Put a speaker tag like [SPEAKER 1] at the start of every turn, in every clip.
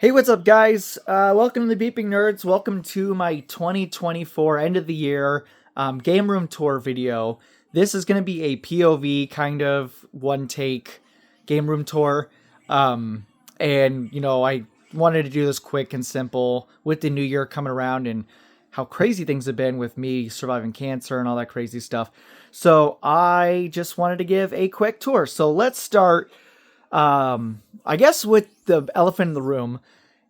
[SPEAKER 1] Hey, what's up, guys? Welcome to the Beeping Nerds. Welcome to my 2024 end of the year game room tour video. This is going to be a POV kind of one take game room tour. I wanted to do this quick and simple with the new year coming around and how crazy things have been with me surviving cancer and all that crazy stuff. So I just wanted to give a quick tour. So let's start. I guess with the elephant in the room,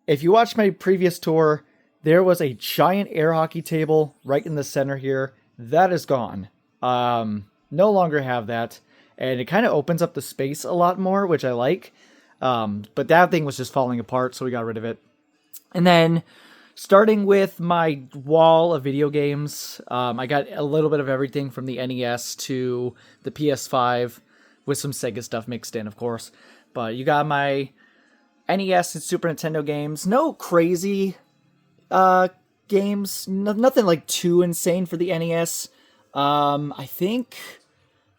[SPEAKER 1] if you watched my previous tour, there was a giant air hockey table right in the center here. That is gone. No longer have that. And it kind of opens up the space a lot more, which I like. But that thing was just falling apart, so we got rid of it. And then, starting with my wall of video games, I got a little bit of everything from the NES to the PS5, with some Sega stuff mixed in, of course. But you got my NES and Super Nintendo games. No crazy games. Nothing like too insane for the NES. I think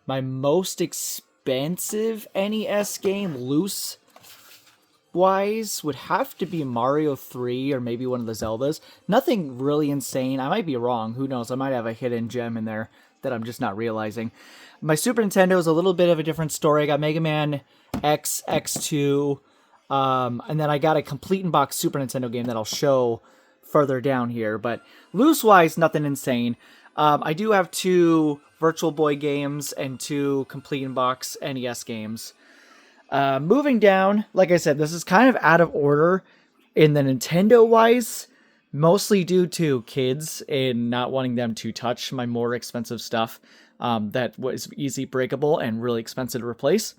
[SPEAKER 1] my most expensive NES game, loose wise, would have to be Mario 3 or maybe one of the Zeldas. Nothing really insane. I might be wrong. Who knows? I might have a hidden gem in there that I'm just not realizing. My Super Nintendo is a little bit of a different story. I got Mega Man X, X2, and then I got a complete in box Super Nintendo game that I'll show further down here. But loose-wise, nothing insane. I do have 2 Virtual Boy games and 2 complete in box NES games. Moving down, like I said, this is kind of out of order in the Nintendo-wise, mostly due to kids and not wanting them to touch my more expensive stuff that was easy breakable and really expensive to replace.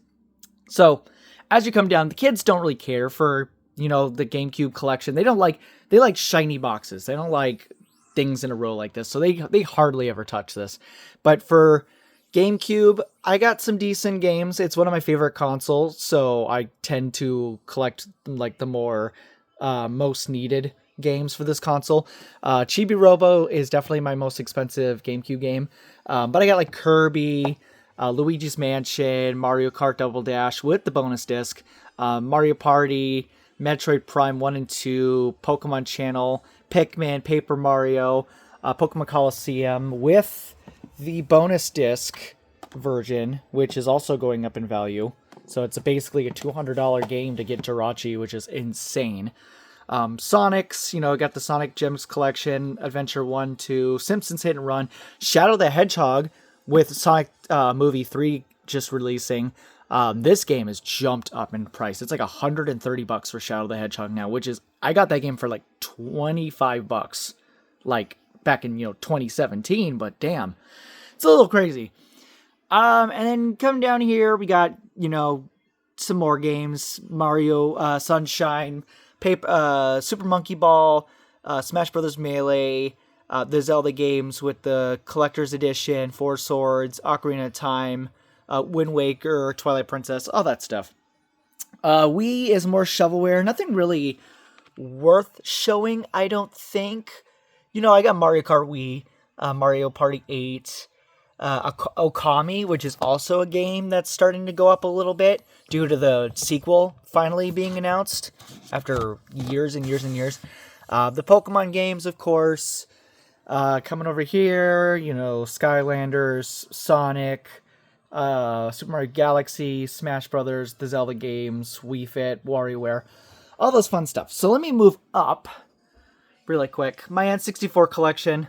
[SPEAKER 1] So, as you come down, the kids don't really care for, the GameCube collection. They like shiny boxes. They don't like things in a row like this. So they hardly ever touch this. But for GameCube, I got some decent games. It's one of my favorite consoles, so I tend to collect like the more most needed games for this console. Chibi Robo is definitely my most expensive GameCube game. But I got like Kirby, Luigi's Mansion, Mario Kart Double Dash with the bonus disc, Mario Party, Metroid Prime 1 and 2, Pokemon Channel, Pikmin, Paper Mario, Pokemon Coliseum with the bonus disc version, which is also going up in value. So it's basically a $200 game to get Jirachi, which is insane. Sonic's, I got the Sonic Gems collection, Adventure 1, 2, Simpsons Hit and Run, Shadow the Hedgehog with Sonic Movie 3 just releasing. This game has jumped up in price. It's like $130 for Shadow the Hedgehog now, which is, I got that game for like $25, like back in, 2017, but damn, it's a little crazy. And then coming down here, we got, some more games, Mario, Sunshine, Super Monkey Ball, Smash Brothers Melee, the Zelda games with the Collector's Edition, Four Swords, Ocarina of Time, Wind Waker, Twilight Princess, all that stuff. Wii is more shovelware. Nothing really worth showing, I don't think. I got Mario Kart Wii, Mario Party 8, Okami, which is also a game that's starting to go up a little bit due to the sequel finally being announced after years and years and years. The Pokemon games, of course, coming over here, Skylanders, Sonic, Super Mario Galaxy, Smash Brothers, the Zelda games, Wii Fit, WarioWare, all those fun stuff. So let me move up really quick. My N64 collection.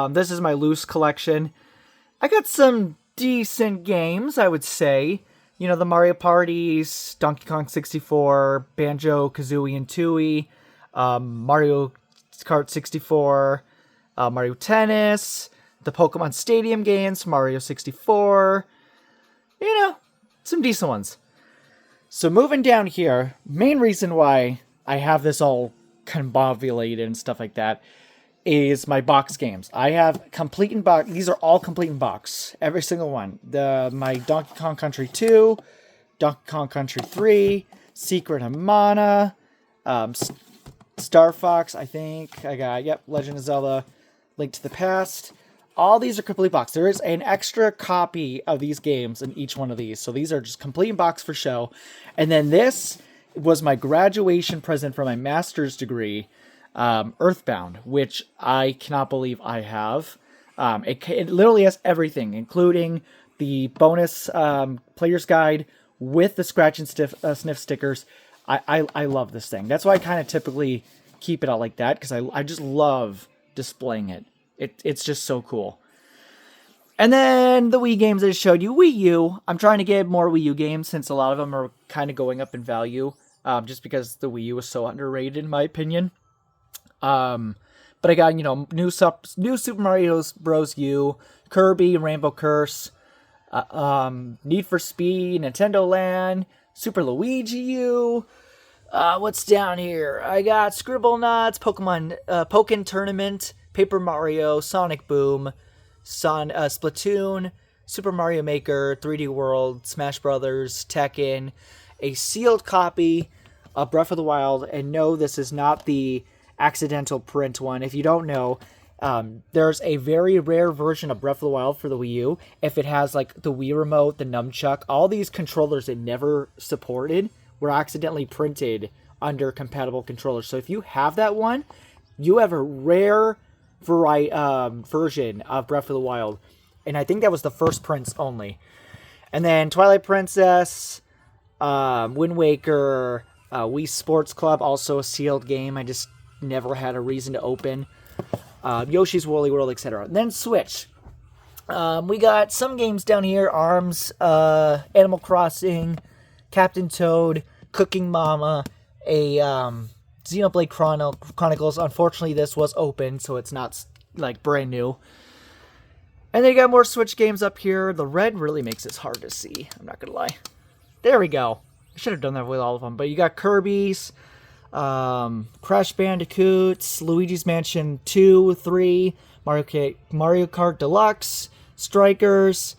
[SPEAKER 1] This is my loose collection. I got some decent games, I would say. The Mario Parties, Donkey Kong 64, Banjo-Kazooie and Tooie, Mario Kart 64, Mario Tennis, the Pokemon Stadium games, Mario 64. Some decent ones. So moving down here, main reason why I have this all combobulated and stuff like that is my box games. I have complete in box. These are all complete in box. Every single one. My Donkey Kong Country 2, Donkey Kong Country 3, Secret of Mana, Star Fox, I think. I got, Legend of Zelda, Link to the Past. All these are complete box. There is an extra copy of these games in each one of these. So these are just complete in box for show. And then this was my graduation present for my master's degree, Earthbound, which I cannot believe I have. It literally has everything, including the bonus player's guide with the scratch and sniff stickers. I love this thing. That's why I kind of typically keep it out like that, because I just love displaying it. It's just so cool. And then the Wii games I showed you, Wii U. I'm trying to get more Wii U games since a lot of them are kind of going up in value, just because the Wii U is so underrated in my opinion. But I got, new Super Mario Bros. U, Kirby, Rainbow Curse, Need for Speed, Nintendo Land, Super Luigi U. What's down here? I got Scribblenauts, Pokemon Pokken Tournament, Paper Mario, Sonic Boom, Splatoon, Super Mario Maker, 3D World, Smash Brothers, Tekken, a sealed copy of Breath of the Wild. And no, this is not the accidental print one. If you don't know, there's a very rare version of Breath of the Wild for the Wii U. If it has like the Wii Remote, the Nunchuck, all these controllers it never supported were accidentally printed under compatible controllers. So if you have that one, you have a rare version of Breath of the Wild. And I think that was the first prints only. And then Twilight Princess, Wind Waker, Wii Sports Club, also a sealed game. I just never had a reason to open. Yoshi's Woolly World, etc. Then Switch. We got some games down here. ARMS, Animal Crossing, Captain Toad, Cooking Mama, a Xenoblade Chronicles. Unfortunately, this was open, so it's not like brand new. And then you got more Switch games up here. The red really makes it hard to see. I'm not gonna lie. There we go. I should have done that with all of them. But you got Kirby's, Crash Bandicoots, Luigi's Mansion 2, 3, Mario Kart Deluxe, Strikers,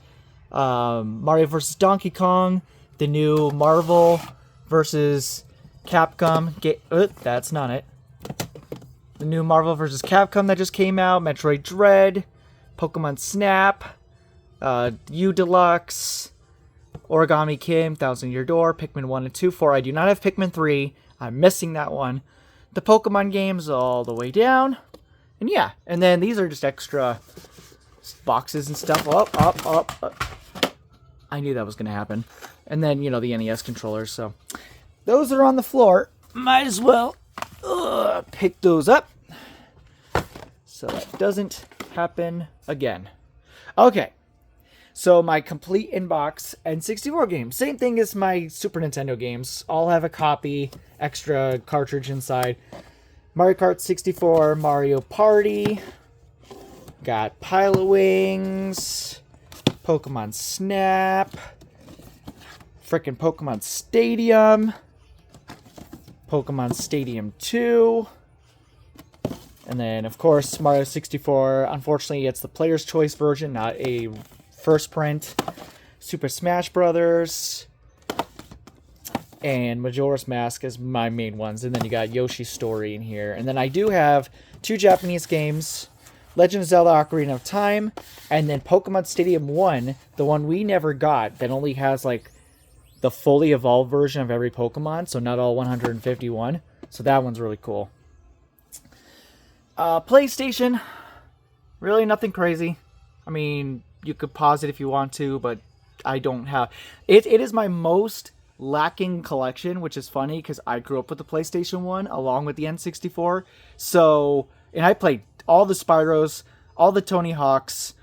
[SPEAKER 1] Mario vs. Donkey Kong, the new Marvel vs. Capcom. That's not it. The new Marvel vs. Capcom that just came out, Metroid Dread, Pokemon Snap, U Deluxe, Origami King, Thousand Year Door, Pikmin 1 and 2, 4. I do not have Pikmin 3. I'm missing that one. The Pokemon games all the way down. And yeah, and then these are just extra boxes and stuff. Up. I knew that was going to happen. And then, the NES controllers. So those are on the floor. Might as well pick those up so that doesn't happen again. Okay. So my complete inbox N64 games. Same thing as my Super Nintendo games. All have a copy, extra cartridge inside. Mario Kart 64, Mario Party. Got Pilot Wings. Pokemon Snap. Frickin' Pokemon Stadium. Pokemon Stadium 2. And then, of course, Mario 64. Unfortunately, it's the player's choice version, not a first print. Super Smash Brothers. And Majora's Mask as my main ones. And then you got Yoshi's Story in here. And then I do have 2 Japanese games. Legend of Zelda Ocarina of Time. And then Pokemon Stadium 1. The one we never got. That only has, like, the fully evolved version of every Pokemon. So not all 151. So that one's really cool. PlayStation. Really nothing crazy. I mean, you could pause it if you want to, but I don't have... It is my most lacking collection, which is funny because I grew up with the PlayStation 1 along with the N64. So, and I played all the Spyros, all the Tony Hawks.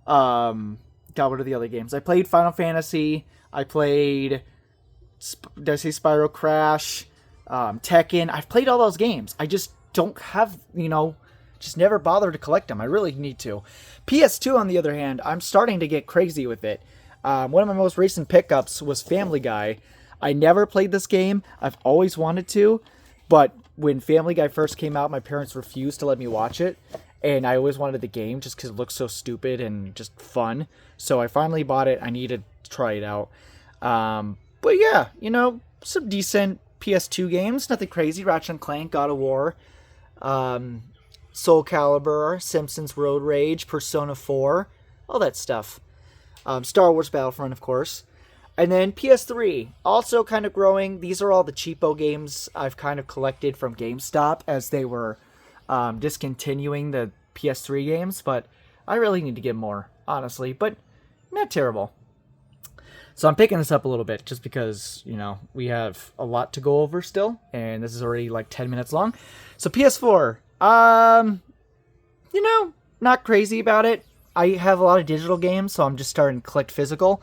[SPEAKER 1] God, what are the other games? I played Final Fantasy. I played... Did I say Spyro Crash? Tekken. I've played all those games. I just don't have, just never bothered to collect them. I really need to. PS2, on the other hand, I'm starting to get crazy with it. One of my most recent pickups was Family Guy. I never played this game. I've always wanted to, but when Family Guy first came out, my parents refused to let me watch it, and I always wanted the game just because it looks so stupid and just fun. So I finally bought it. I need to try it out. But yeah, some decent PS2 games. Nothing crazy. Ratchet and Clank, God of War, Soul Calibur, Simpsons Road Rage, Persona 4, all that stuff. Star Wars Battlefront, of course. And then PS3, also kind of growing. These are all the cheapo games I've kind of collected from GameStop as they were discontinuing the PS3 games, but I really need to get more, honestly, but not terrible. So I'm picking this up a little bit just because, we have a lot to go over still, and this is already like 10 minutes long. So PS4, not crazy about it. I have a lot of digital games, so I'm just starting to collect physical.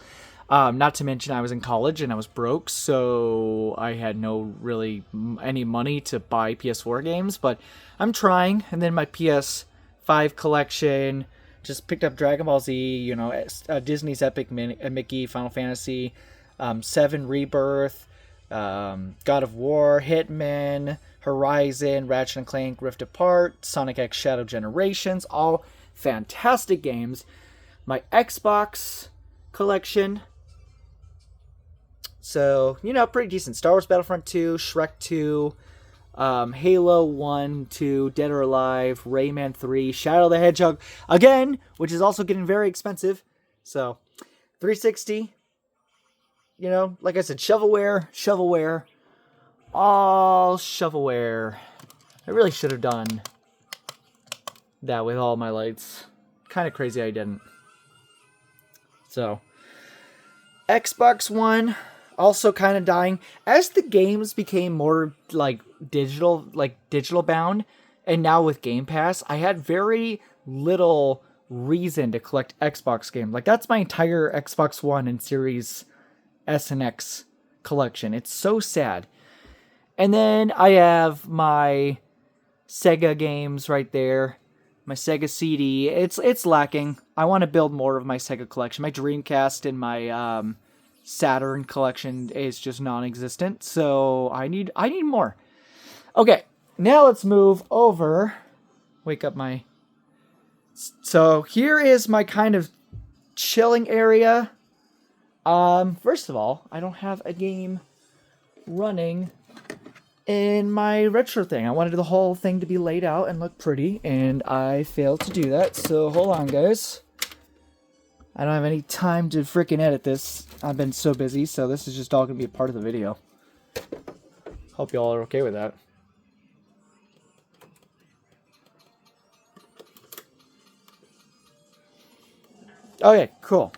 [SPEAKER 1] Not to mention I was in college and I was broke, so I had no really any money to buy PS4 games, but I'm trying. And then my PS5 collection, just picked up Dragon Ball Z, Disney's Epic Mickey, Final Fantasy, 7 Rebirth, God of War, Hitman, Horizon, Ratchet and Clank, Rift Apart, Sonic X Shadow Generations, all fantastic games. My Xbox collection, so, pretty decent. Star Wars Battlefront 2, Shrek 2, Halo 1, 2, Dead or Alive, Rayman 3, Shadow the Hedgehog, again, which is also getting very expensive. So, 360, like I said, shovelware, all shovelware. I really should have done that with all my lights. Kind of crazy I didn't. So, Xbox One, also kind of dying. As the games became more digital bound, and now with Game Pass, I had very little reason to collect Xbox games. Like, that's my entire Xbox One and Series S and X collection. It's so sad. And then I have my Sega games right there. My Sega CD. It's lacking. I want to build more of my Sega collection. My Dreamcast and my Saturn collection is just non-existent, so I need more. Okay, now let's move over. Wake up my... So here is my kind of chilling area. First of all, I don't have a game running in my retro thing. I wanted the whole thing to be laid out and look pretty, and I failed to do that, so hold on, guys. I don't have any time to freaking edit this. I've been so busy, so this is just all going to be a part of the video. Hope you all are okay with that. Okay, cool.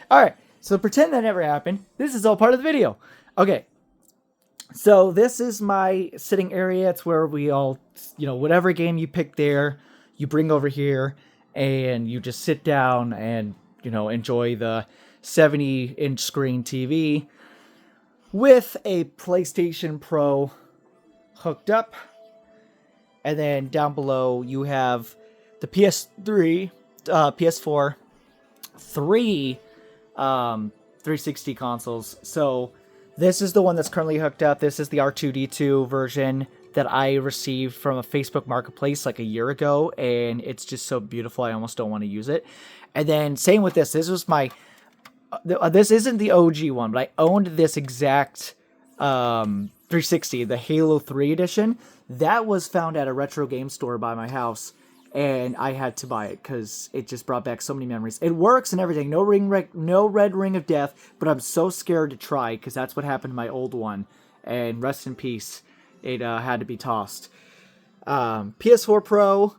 [SPEAKER 1] Alright, so pretend that never happened. This is all part of the video. Okay, so this is my sitting area. It's where we all, whatever game you pick there, you bring over here, and you just sit down and enjoy the 70-inch screen TV with a PlayStation Pro hooked up. And then down below, you have the PS3, PS4, 3 360 consoles. So this is the one that's currently hooked up. This is the R2-D2 version that I received from a Facebook Marketplace like a year ago, and it's just so beautiful, I almost don't want to use it. And then same with this. This was my... this isn't the OG one, but I owned this exact 360, the Halo 3 edition. That was found at a retro game store by my house, and I had to buy it because it just brought back so many memories. It works and everything. No red ring of death, but I'm so scared to try because that's what happened to my old one. And rest in peace. It had to be tossed. PS4 Pro.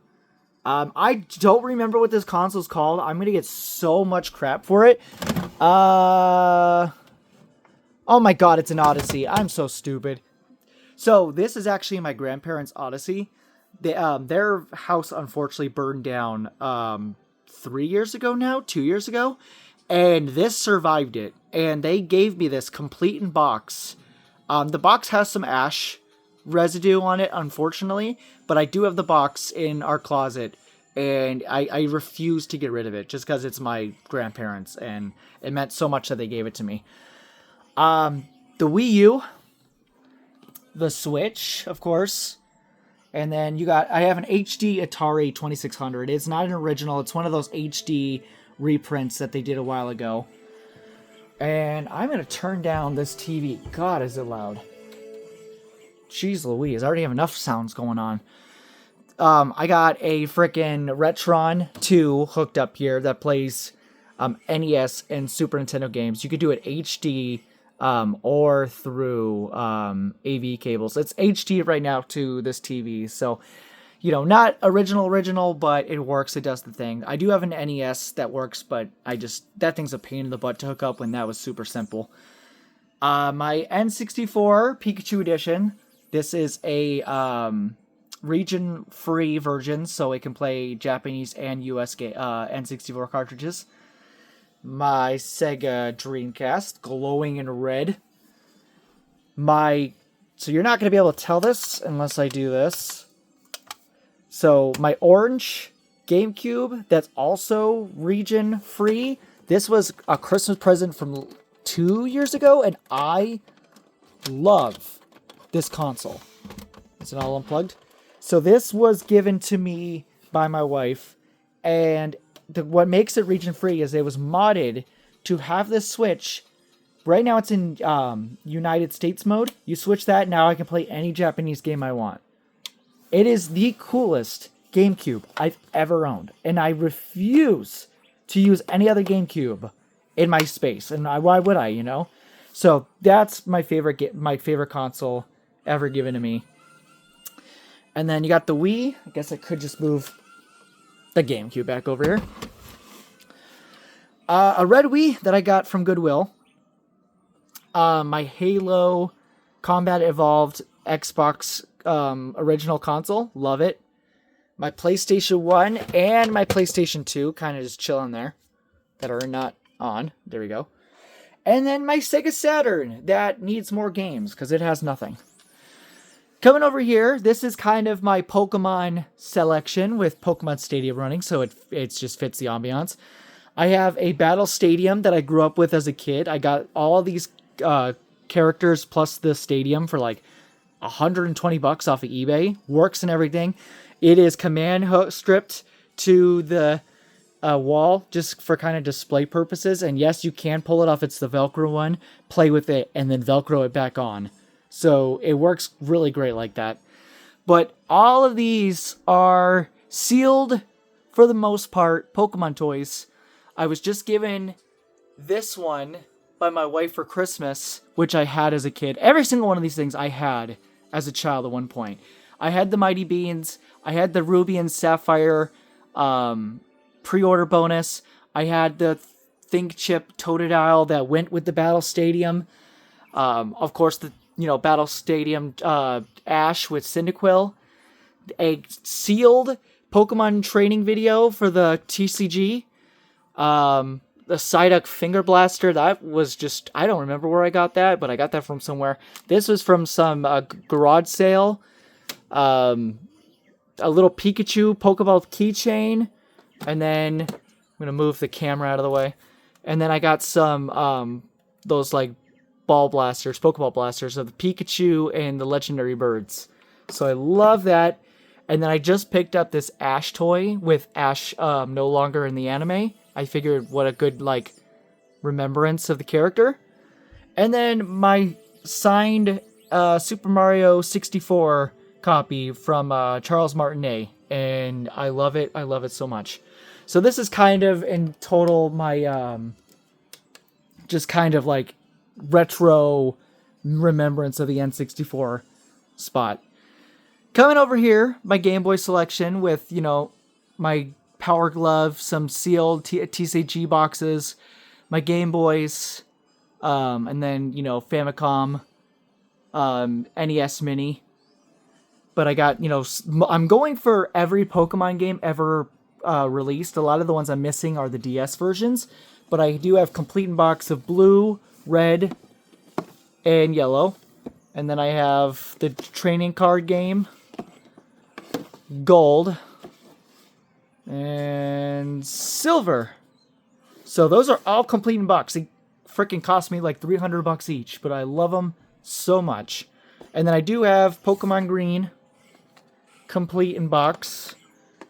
[SPEAKER 1] I don't remember what this console's called. I'm going to get so much crap for it. Oh my god, it's an Odyssey. I'm so stupid. So, this is actually my grandparents' Odyssey. Their house unfortunately burned down 3 years ago now? 2 years ago? And this survived it. And they gave me this complete in box. The box has some ash residue on it, unfortunately, but I do have the box in our closet, and I refuse to get rid of it just because it's my grandparents, and it meant so much that they gave it to me. The Wii U, the Switch, of course, and then I have an HD Atari 2600. It's not an original, it's one of those HD reprints that they did a while ago. And I'm going to turn down this TV. God, is it loud. Jeez Louise, I already have enough sounds going on. I got a frickin' Retron 2 hooked up here that plays NES and Super Nintendo games. You could do it HD or through AV cables. It's HD right now to this TV, so not original, but it works. It does the thing. I do have an NES that works, but that thing's a pain in the butt to hook up when that was super simple. My N64 Pikachu edition. This is a region-free version, so it can play Japanese and US N64 cartridges. My Sega Dreamcast, glowing in red. So you're not going to be able to tell this unless I do this. So my orange GameCube, that's also region free. This was a Christmas present from 2 years ago, and I love this console. Is it all unplugged? So this was given to me by my wife, and what makes it region free is it was modded to have this switch. Right now it's in United States mode. You switch that, now I can play any Japanese game I want. It is the coolest GameCube I've ever owned, and I refuse to use any other GameCube in my space. And why would I? So that's my favorite console ever given to me. And then you got the Wii. I guess I could just move the GameCube back over here. A red Wii that I got from Goodwill. My Halo Combat Evolved Xbox original console. Love it. My PlayStation 1 and my PlayStation 2 kind of just chilling there. That are not on. There we go. And then my Sega Saturn that needs more games because it has nothing. Coming over here, this is kind of my Pokemon selection with Pokemon Stadium running, so it just fits the ambiance. I have a Battle Stadium that I grew up with as a kid. I got all of these characters plus the stadium for like $120 off of eBay. Works and everything. It is command hook stripped to the wall just for kind of display purposes. And yes, you can pull it off. It's the Velcro one. Play with it and then Velcro it back on. So it works really great like that. But all of these are sealed for the most part. Pokemon toys. I was just given this one by my wife for Christmas, which I had as a kid. Every single one of these things I had as a child at one point. I had the Mighty Beans. I had the Ruby and Sapphire pre-order bonus. I had the Think Chip Totodile that went with the Battle Stadium. Of course, the Battle Stadium Ash with Cyndaquil. A sealed Pokemon training video for the TCG. The Psyduck Finger Blaster, that was just, I don't remember where I got that, but I got that from somewhere. This was from some garage sale. A little Pikachu Pokeball keychain. And then, I'm going to move the camera out of the way. And then I got some, those like Pokeball blasters of the Pikachu and the legendary birds. So I love that. And then I just picked up this Ash toy with Ash no longer in the anime. I figured what a good, remembrance of the character. And then my signed Super Mario 64 copy from Charles Martinet. And I love it. I love it so much. So this is kind of, in total, my, just kind of retro remembrance of the N64 spot. Coming over here, my Game Boy selection with, my Power Glove, some sealed TCG boxes, my Game Boys, and then, Famicom, NES Mini. But I got, I'm going for every Pokemon game ever released. A lot of the ones I'm missing are the DS versions. But I do have complete in box of blue, red, and yellow. And then I have the training card game, gold, and silver. So those are all complete in box. They freaking cost me like $300 each, but I love them so much. And then I do have Pokemon Green, complete in box.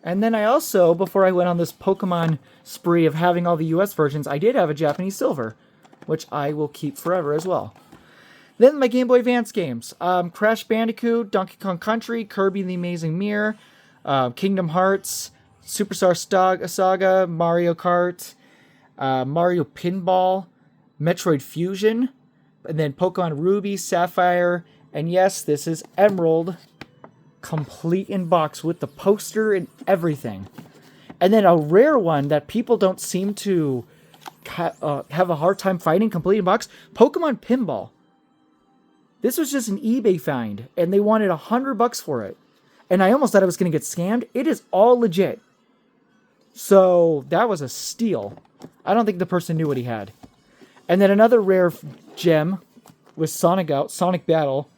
[SPEAKER 1] And then I also, before I went on this Pokemon spree of having all the US versions, I did have a Japanese Silver, which I will keep forever as well. Then my Game Boy Advance games. Crash Bandicoot, Donkey Kong Country, Kirby and the Amazing Mirror, Kingdom Hearts, Superstar Saga, Mario Kart, Mario Pinball, Metroid Fusion, and then Pokemon Ruby, Sapphire, and yes, this is Emerald, complete in box with the poster and everything. And then a rare one that people don't seem to have a hard time finding, complete in box, Pokemon Pinball. This was just an eBay find, and they wanted $100 for it. And I almost thought I was going to get scammed. It is all legit. So that was a steal. I don't think the person knew what he had. And then another rare gem was Sonic Battle.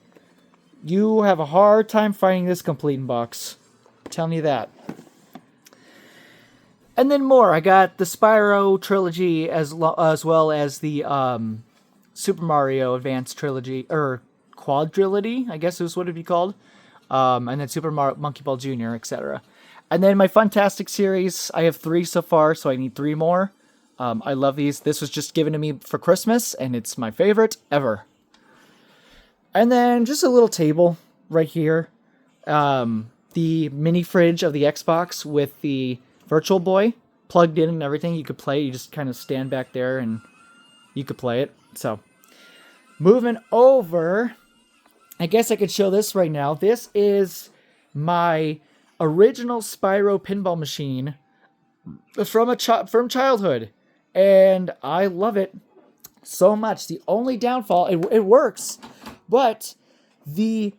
[SPEAKER 1] You have a hard time finding this complete in box. I'm telling you that. And then more. I got the Spyro trilogy as well as the Super Mario Advance trilogy, or quadrilogy, I guess is what it'd be called. And then Super Mario Monkey Ball Jr., etc. And then my Funtastic series, I have 3 so far, so I need 3 more. I love these. This was just given to me for Christmas, and it's my favorite ever. And then just a little table right here. The mini fridge of the Xbox with the Virtual Boy plugged in and everything. You could play. You just kind of stand back there and you could play it. So, moving over, I guess I could show this right now. This is my original Spyro pinball machine from childhood. And I love it so much. The only downfall, it works, but the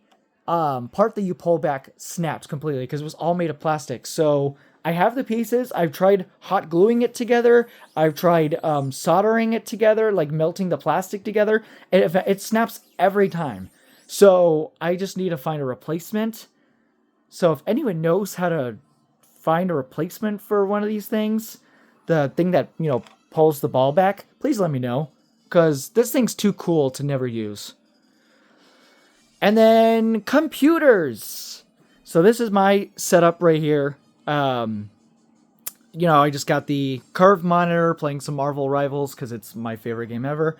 [SPEAKER 1] part that you pull back snaps completely because it was all made of plastic. So I have the pieces. I've tried hot gluing it together. I've tried soldering it together, like melting the plastic together. And it snaps every time. So I just need to find a replacement. So if anyone knows how to find a replacement for one of these things, the thing that, pulls the ball back, please let me know. Because this thing's too cool to never use. And then computers. So this is my setup right here. I just got the curved monitor playing some Marvel Rivals because it's my favorite game ever.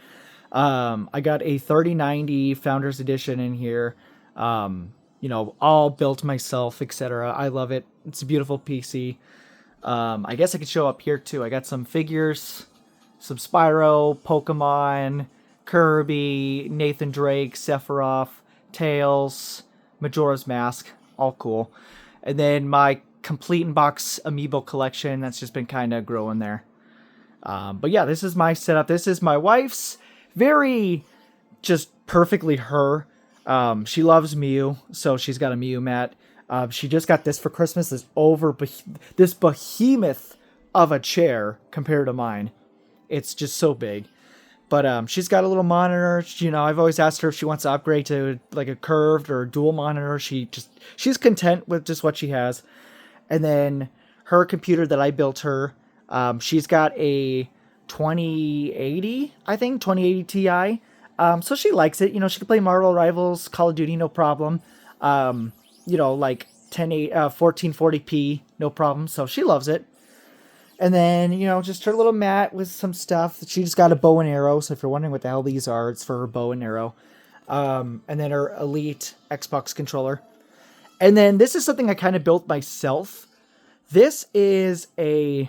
[SPEAKER 1] I got a 3090 Founders Edition in here. All built myself, etc. I love it. It's a beautiful PC. I guess I could show up here too. I got some figures, some Spyro, Pokemon, Kirby, Nathan Drake, Sephiroth, Tails, Majora's Mask, all cool. And then my complete in box amiibo collection that's just been kind of growing there. But yeah, this is my setup. This is my wife's. Very just perfectly her. She loves Mew, so she's got a Mew mat. She just got this for Christmas. This behemoth of a chair compared to mine. It's just so big. But she's got a little monitor. I've always asked her if she wants to upgrade to like a curved or dual monitor. She's content with just what she has. And then her computer that I built her, she's got a 2080, I think, 2080 Ti. So she likes it. She can play Marvel Rivals, Call of Duty, no problem. Like 1440p, no problem. So she loves it. And then, just her little mat with some stuff. She just got a bow and arrow. So if you're wondering what the hell these are, it's for her bow and arrow. And then her Elite Xbox controller. And then this is something I kind of built myself. This is if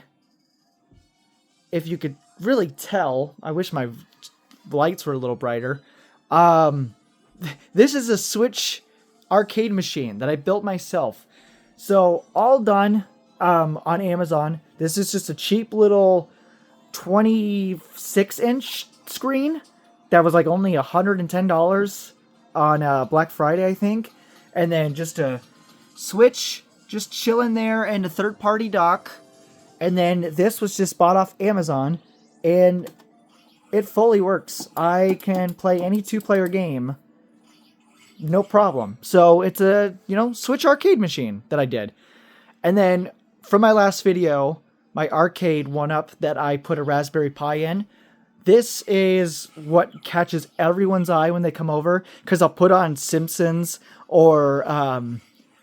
[SPEAKER 1] you could really tell, I wish my lights were a little brighter. This is a Switch arcade machine that I built myself. So all done on Amazon. This is just a cheap little 26-inch screen that was like only $110 on Black Friday, I think. And then just a Switch just chilling there and a third-party dock. And then this was just bought off Amazon, and it fully works. I can play any 2-player game, no problem. So it's a, Switch arcade machine that I did. And then from my last video, my arcade one-up that I put a Raspberry Pi in, this is what catches everyone's eye when they come over, because I'll put on Simpsons or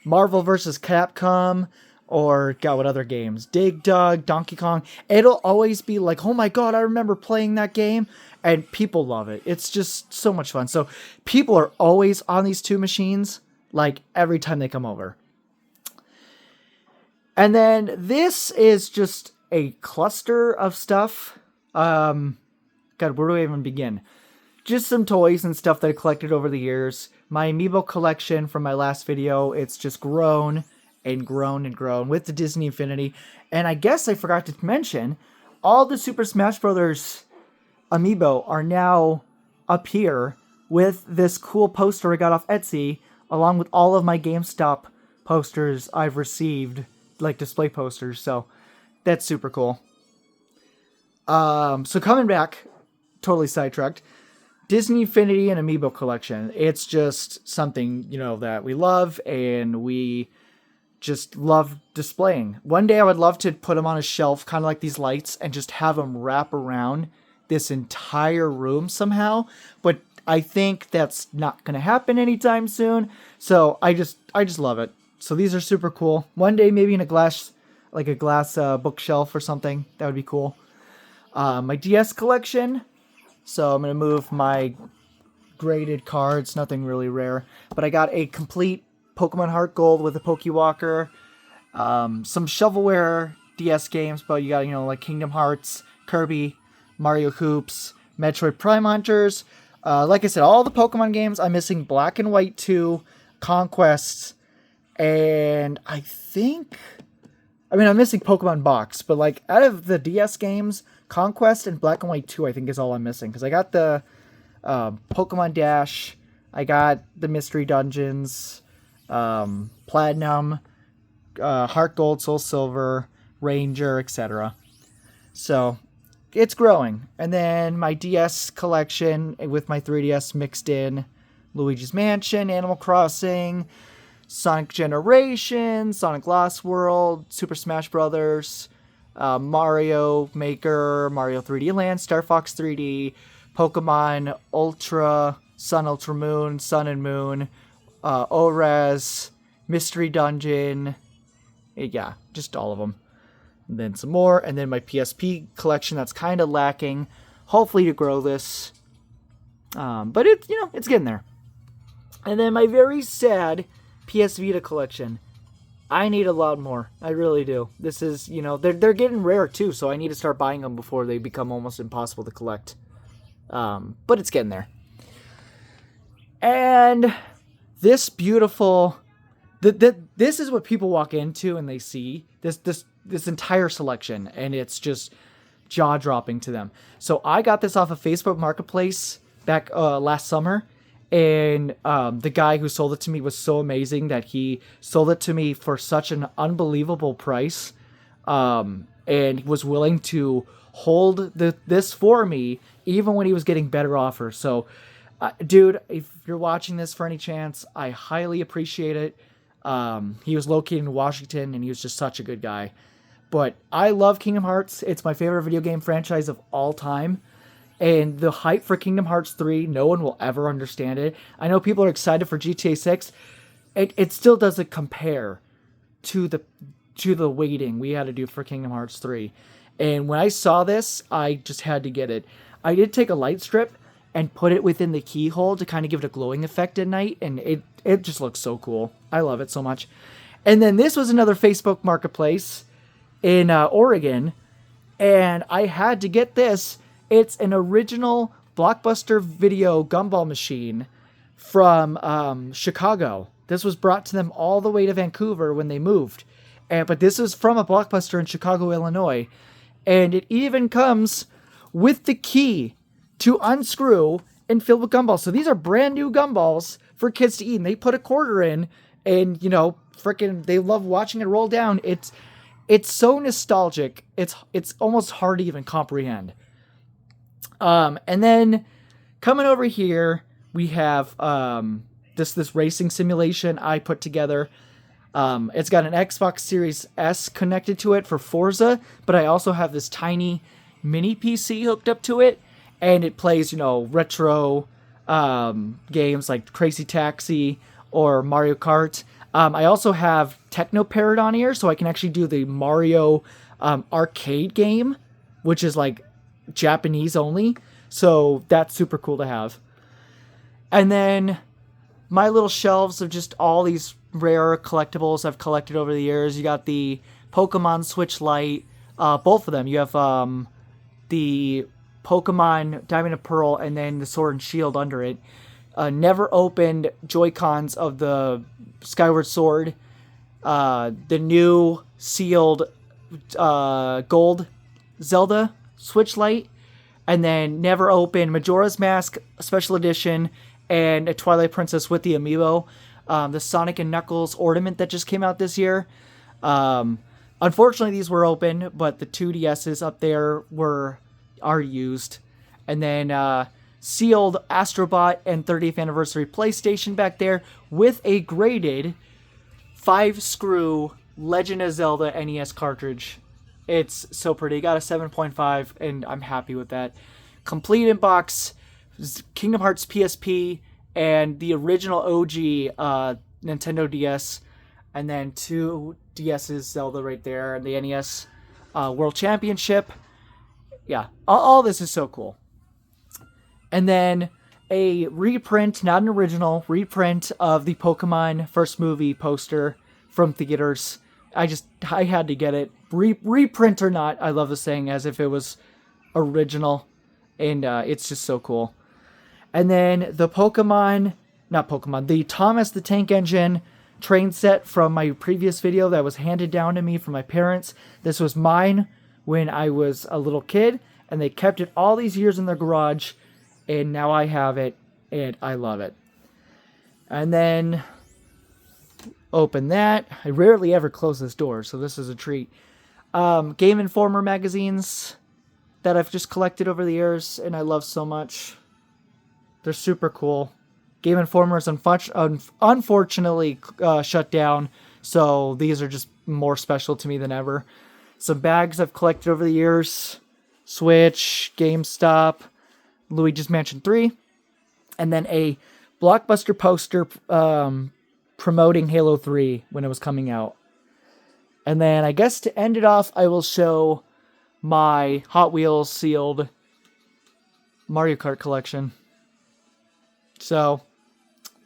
[SPEAKER 1] Marvel vs. Capcom, or, God, what other games? Dig Dug, Donkey Kong. It'll always be like, oh my God, I remember playing that game. And people love it. It's just so much fun. So people are always on these 2 machines, like every time they come over. And then this is just a cluster of stuff. God, where do I even begin? Just some toys and stuff that I collected over the years. My amiibo collection from my last video, it's just grown and grown and grown with the Disney Infinity. And I guess I forgot to mention, all the Super Smash Bros. Amiibo are now up here with this cool poster I got off Etsy, along with all of my GameStop posters I've received, like display posters. So that's super cool. So coming back, totally sidetracked. Disney Infinity and Amiibo collection. It's just something, that we love and we just love displaying. One day I would love to put them on a shelf, kind of like these lights, and just have them wrap around this entire room somehow. But I think that's not going to happen anytime soon. So I just love it. So these are super cool. One day maybe in a glass bookshelf or something. That would be cool. My DS collection. So I'm going to move my graded cards, nothing really rare. But I got a complete Pokemon Heart Gold with a Pokewalker, some shovelware DS games, but you got, like Kingdom Hearts, Kirby, Mario Hoops, Metroid Prime Hunters. Like I said, all the Pokemon games. I'm missing Black and White 2, Conquests, and I'm missing Pokemon Box, but like out of the DS games, Conquest and Black and White 2, I think is all I'm missing. Because I got the Pokemon Dash, I got the Mystery Dungeons, Platinum, Heart Gold, Soul Silver, Ranger, etc. So it's growing. And then my DS collection with my 3DS mixed in Luigi's Mansion, Animal Crossing, Sonic Generations, Sonic Lost World, Super Smash Brothers, Mario Maker, Mario 3D Land, Star Fox 3D, Pokemon Ultra, Sun Ultra Moon, Sun and Moon, ORES, Mystery Dungeon, yeah, just all of them. And then some more, and then my PSP collection that's kind of lacking. Hopefully to grow this, but it's getting there. And then my very sad PS Vita collection. I need a lot more. I really do. This is, they're getting rare too, so I need to start buying them before they become almost impossible to collect. But it's getting there. And this beautiful, this is what people walk into and they see this entire selection, and it's just jaw-dropping to them. So I got this off of Facebook Marketplace back last summer. And the guy who sold it to me was so amazing that he sold it to me for such an unbelievable price, and was willing to hold this for me even when he was getting better offers. So, dude, if you're watching this for any chance, I highly appreciate it. He was located in Washington, and he was just such a good guy. But I love Kingdom Hearts. It's my favorite video game franchise of all time. And the hype for Kingdom Hearts 3, no one will ever understand it. I know people are excited for GTA 6. It still doesn't compare to the waiting we had to do for Kingdom Hearts 3. And when I saw this, I just had to get it. I did take a light strip and put it within the keyhole to kind of give it a glowing effect at night, and it just looks so cool. I love it so much. And then this was another Facebook Marketplace in Oregon, and I had to get this. It's an original Blockbuster Video gumball machine from Chicago. This was brought to them all the way to Vancouver when they moved. But this is from a Blockbuster in Chicago, Illinois. And it even comes with the key to unscrew and fill with gumballs. So these are brand new gumballs for kids to eat. And they put a quarter in, and, they love watching it roll down. It's so nostalgic. It's almost hard to even comprehend. And then coming over here, we have this racing simulation I put together. It's got an Xbox Series S connected to it for Forza, but I also have this tiny mini PC hooked up to it, and it plays, retro games like Crazy Taxi or Mario Kart. I also have Technoparrot on here, so I can actually do the Mario arcade game, which is like Japanese only, so that's super cool to have. And then my little shelves of just all these rare collectibles I've collected over the years. You got the Pokemon Switch Lite, both of them. You have the Pokemon Diamond and Pearl, and then the Sword and Shield under it. Never opened Joy-Cons of the Skyward Sword. The new sealed gold Zelda Switch Lite. And then never opened Majora's Mask Special Edition and a Twilight Princess with the amiibo. The Sonic and Knuckles ornament that just came out this year. Unfortunately, these were open, but the 2DSs up there are used. And then sealed Astrobot and 30th Anniversary PlayStation back there with a graded 5-screw Legend of Zelda NES cartridge. It's so pretty. Got a 7.5, and I'm happy with that. Complete inbox, Kingdom Hearts PSP, and the original OG Nintendo DS, and then 2 DS's Zelda right there, and the NES World Championship. Yeah, all this is so cool. And then a reprint, not an original, reprint of the Pokemon first movie poster from theaters. I had to get it. Reprint or not, I love the saying as if it was original. And it's just so cool. And then the the Thomas the Tank Engine train set from my previous video that was handed down to me from my parents. This was mine when I was a little kid, and they kept it all these years in their garage, and now I have it, and I love it. And then open that. I rarely ever close this door, so this is a treat. Game Informer magazines that I've just collected over the years, and I love so much. They're super cool. Game Informer is unfortunately shut down, so these are just more special to me than ever. Some bags I've collected over the years. Switch, GameStop, Luigi's Mansion 3, and then a Blockbuster poster promoting Halo 3 when it was coming out. And then I guess to end it off, I will show my Hot Wheels sealed Mario Kart collection. So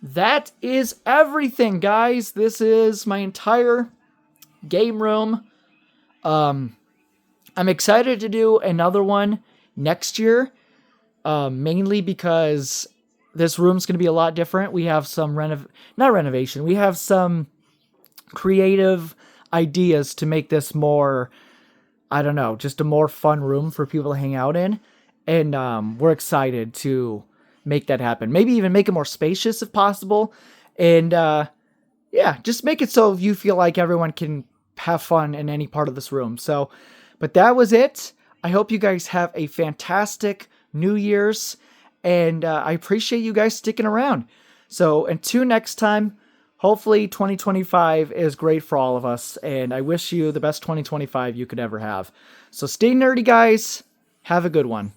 [SPEAKER 1] that is everything, guys. This is my entire game room. I'm excited to do another one next year, mainly because this room's going to be a lot different. We have some we have some creative ideas to make this more, I don't know, just a more fun room for people to hang out in. And we're excited to make that happen. Maybe even make it more spacious if possible. And yeah, just make it so you feel like everyone can have fun in any part of this room. So, but that was it. I hope you guys have a fantastic New Year's. And I appreciate you guys sticking around. So until next time, hopefully 2025 is great for all of us. And I wish you the best 2025 you could ever have. So stay nerdy, guys. Have a good one.